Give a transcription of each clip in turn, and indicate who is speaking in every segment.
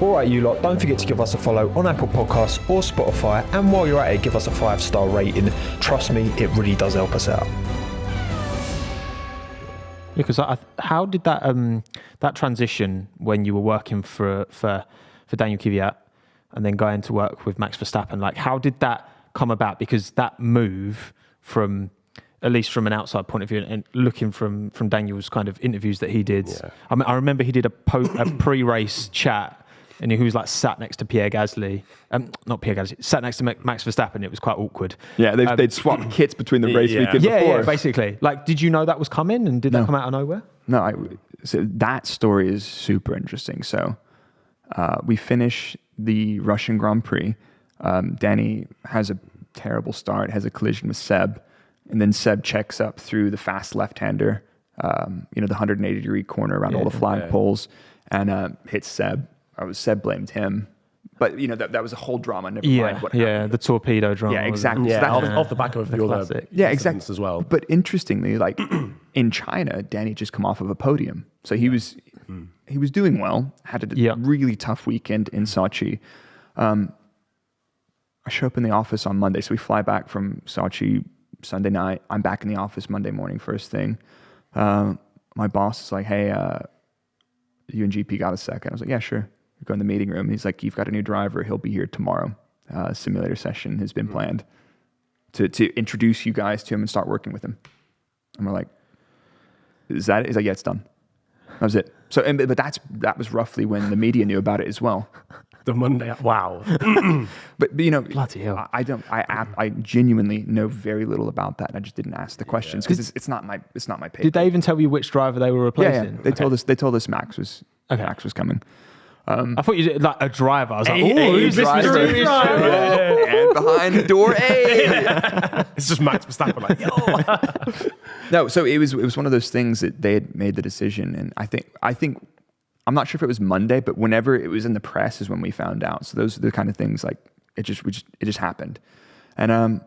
Speaker 1: All right, you lot, don't forget to give us a follow on Apple Podcasts or Spotify. And while you're at it, give us a 5-star rating. Trust me, it really does help us out.
Speaker 2: Yeah, because how did that that transition when you were working for Daniel Kvyat and then going to work with Max Verstappen, like how did that come about? Because that move from, at least from an outside point of view and looking from Daniel's kind of interviews that he did, I mean, I remember he did a pre-race chat and he was like sat next to Pierre Gasly, not Pierre Gasly, sat next to Max Verstappen. It was quite awkward.
Speaker 3: Yeah, they'd swapped kits between the race weekend before.
Speaker 2: Yeah, basically. Like, did you know that was coming and did that come out of nowhere?
Speaker 3: No, so that story is super interesting. So we finish the Russian Grand Prix. Danny has a terrible start, has a collision with Seb, and then Seb checks up through the fast left-hander, the 180-degree corner around all the flagpoles, and hits Seb. Seb blamed him, but that was a whole drama. Never mind what happened.
Speaker 2: The torpedo drama.
Speaker 3: Yeah, exactly.
Speaker 4: Yeah,
Speaker 3: So
Speaker 4: off the back of the other
Speaker 3: exactly
Speaker 4: as well.
Speaker 3: But interestingly, like in China, Danny just come off of a podium, so he was doing well. Had a really tough weekend in Sochi. I show up in the office on Monday, so we fly back from Sochi Sunday night. I'm back in the office Monday morning, first thing. My boss is like, "Hey, you and GP got a second?" I was like, "Yeah, sure." We go in the meeting room, and he's like, "You've got a new driver. He'll be here tomorrow. Simulator session has been planned to introduce you guys to him and start working with him." And we're like, "Is that it?" He's like, "Yeah, it's done." That was it. So, but that was roughly when the media knew about it as well.
Speaker 4: The Monday, wow.
Speaker 3: But
Speaker 2: bloody hell.
Speaker 3: I genuinely know very little about that. I just didn't ask the questions because it's not my paper.
Speaker 2: Did they even tell you which driver they were replacing?
Speaker 3: Yeah. They told us Max was coming.
Speaker 2: I thought you did like a driver. I was like,
Speaker 3: who's this mysterious driver? And behind door A.
Speaker 4: It's just Max Verstappen like, yo.
Speaker 3: No, so it was one of those things that they had made the decision, and I think I'm not sure if it was Monday, but whenever it was in the press is when we found out. So those are the kind of things like it just happened, and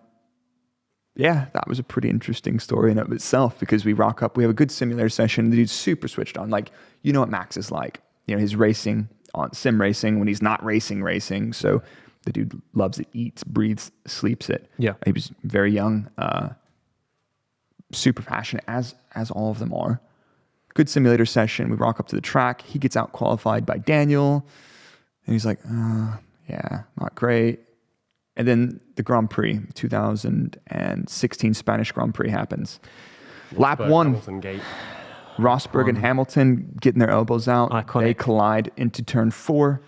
Speaker 3: that was a pretty interesting story in and of itself because we rock up, we have a good simulator session. The dude's super switched on, like what Max is like. His racing on sim racing when he's not racing. So the dude loves it, eats, breathes, sleeps it.
Speaker 2: Yeah,
Speaker 3: he was very young, super passionate as all of them are. Good simulator session. We rock up to the track. He gets out qualified by Daniel, and he's like, not great. And then the Grand Prix, 2016 Spanish Grand Prix happens. Lap one. Rosberg and Hamilton getting their elbows out.
Speaker 2: Iconic.
Speaker 3: They collide into turn 4.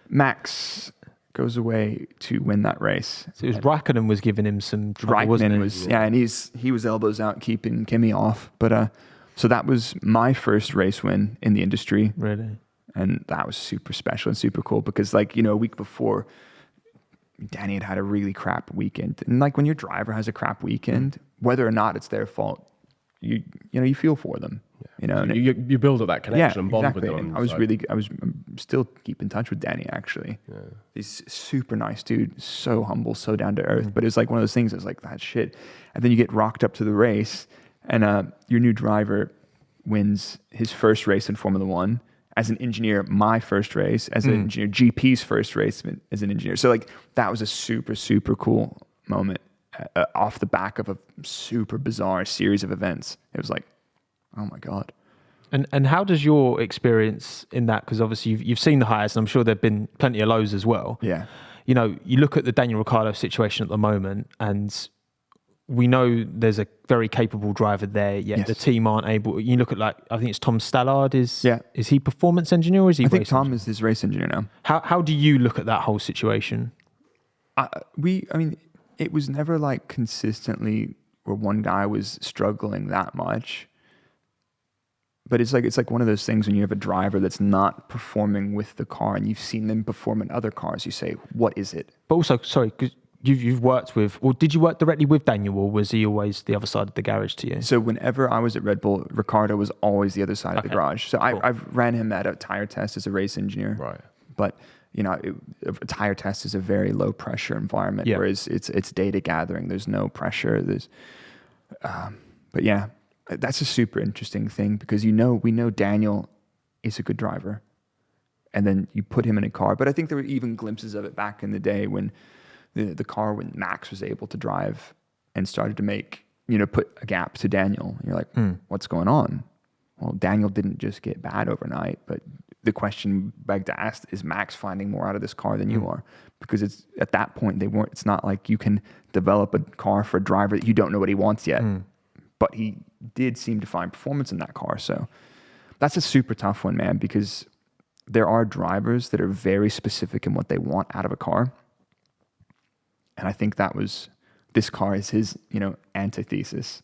Speaker 3: Max goes away to win that race.
Speaker 2: So it was Raikkonen was giving him some trouble, wasn't he?
Speaker 3: And he was elbows out, keeping Kimi off. But so that was my first race win in the industry.
Speaker 2: Really?
Speaker 3: And that was super special and super cool because a week before, Danny had a really crap weekend. And when your driver has a crap weekend, whether or not it's their fault, you feel for them.
Speaker 4: You build up that connection and bond with them.
Speaker 3: I'm still keep in touch with Danny actually. Yeah. He's super nice dude, so humble, so down to earth. But it's like one of those things. It's like that shit, and then you get rocked up to the race, and your new driver wins his first race in Formula One as an engineer. My first race as an engineer, GP's first race as an engineer. So that was a super super cool moment off the back of a super bizarre series of events. It was like, oh my God.
Speaker 2: And how does your experience in that, because obviously you've seen the highs and I'm sure there've been plenty of lows as well.
Speaker 3: Yeah.
Speaker 2: You look at the Daniel Ricciardo situation at the moment and we know there's a very capable driver there, yet the team aren't able. You look at I think it's Tom Stallard is he performance engineer or is he
Speaker 3: I think Tom is his race engineer now.
Speaker 2: How do you look at that whole situation?
Speaker 3: It was never consistently where one guy was struggling that much. But it's like one of those things when you have a driver that's not performing with the car and you've seen them perform in other cars, you say, what is it?
Speaker 2: But also, sorry, because you've worked with, or did you work directly with Daniel, or was he always the other side of the garage to you?
Speaker 3: So whenever I was at Red Bull, Ricciardo was always the other side of the garage. So cool. I've ran him at a tire test as a race engineer.
Speaker 4: Right.
Speaker 3: But a tire test is a very low pressure environment, whereas it's data gathering. There's no pressure. But yeah. That's a super interesting thing because we know Daniel is a good driver. and then you put him in a car. But I think there were even glimpses of it back in the day when the car when Max was able to drive and started to make, put a gap to Daniel. And you're like, what's going on? Well, Daniel didn't just get bad overnight, but the question begged to ask, is Max finding more out of this car than you are? Because it's at that point it's not like you can develop a car for a driver that you don't know what he wants yet. But he did seem to find performance in that car. So that's a super tough one, man, because there are drivers that are very specific in what they want out of a car. And I think this car is his, antithesis.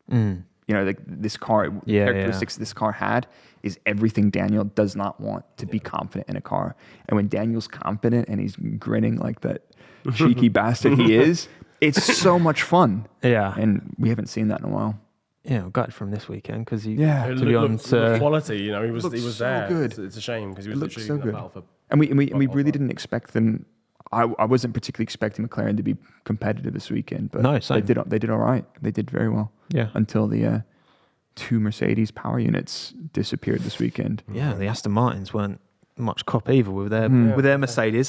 Speaker 3: Like this car, the characteristics this car had is everything Daniel does not want to be confident in a car. And when Daniel's confident and he's grinning like that cheeky bastard he is, it's so much fun.
Speaker 2: Yeah.
Speaker 3: And we haven't seen that in a while.
Speaker 2: Yeah, I got it from this weekend because he,
Speaker 3: to
Speaker 2: be honest,
Speaker 4: quality, he was
Speaker 3: so
Speaker 4: there.
Speaker 3: good.
Speaker 4: It's a shame because he was literally
Speaker 3: so
Speaker 4: in the
Speaker 3: good.
Speaker 4: battle for.
Speaker 3: And we really didn't expect them. I wasn't particularly expecting McLaren to be competitive this weekend, but
Speaker 2: no, same.
Speaker 3: they did all right. They did very well.
Speaker 2: Yeah.
Speaker 3: Until the 2 Mercedes power units disappeared this weekend.
Speaker 2: Yeah, the Aston Martins weren't much cop either with their Mercedes.